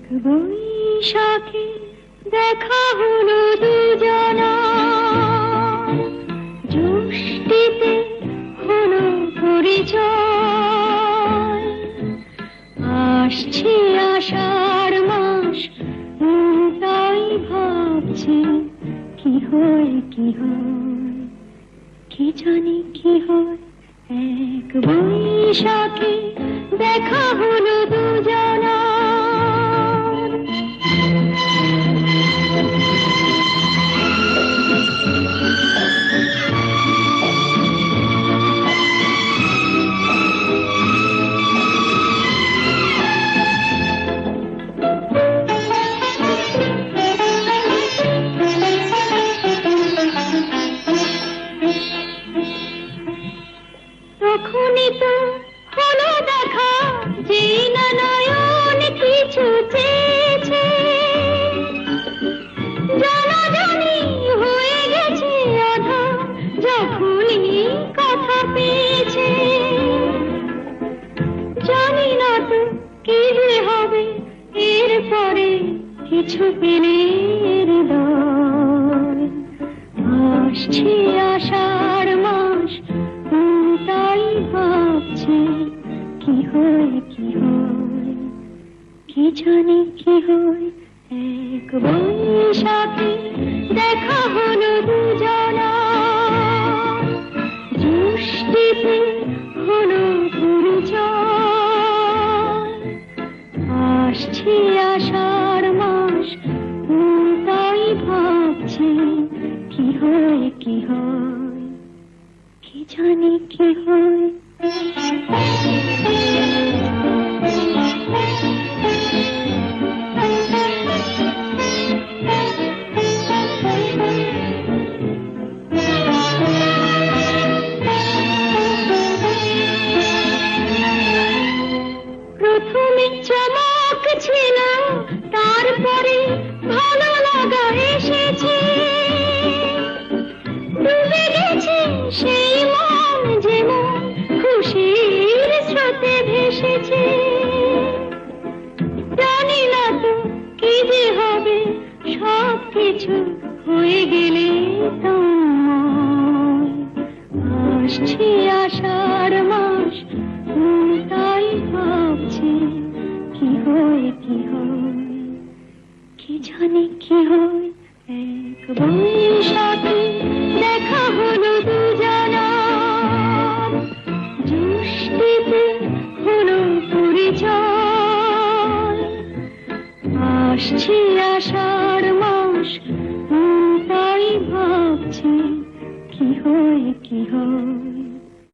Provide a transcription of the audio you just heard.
বৈশাখে দেখা হলো দুজনা, জ্যৈষ্ঠীতে হলো পরিচয়। আসছে আষাঢ় মাস, তাই ভাবছি কি হয় কি হয়, কি জানি কি হয়। এক বৈশাখে দেখা হলো দুজনা। তখনই তো হলো দেখা, যে না নয়ন কিছু চেয়েছে। জানাজানি হয়ে গেছে আধা, যখনই কথা পেয়েছে। জানি না তো কি যে হবে এরপরে, কিছু পেলে হৃদয়। আসছে আষাঢ় মাস, তাই ভাবছি কি হয় কি হয়, কি জানি কি হয়। এক বৈশাখে দেখা হলো দুজনা, জ্যৈষ্ঠীতে হলো পরিচয়। আসছে আষাঢ় মাস, তাই ভাবছি কি হয় কি হয়, কি জানি কি হয়। প্রথমে চমক ছিল, তারপরে ভালো লাগা এসেছে। ডুবে গেছে সেই মন, যেমন খুশির স্রোতে ভেসেছে। জানি না তো কি যে হবে, সব কিছু হয়ে গেলে তোমায়। আসছে আষাঢ় মাস, তাই ভাবছি কি হয় কি হয়, কি জানি কি হয়। এক বৈশাখে দেখা হলো দুজনা, জ্যৈষ্ঠীতে হলো পরিচয়। আসছে আষাঢ় মাস, তাই ভাবছি কি হয় কি হয়।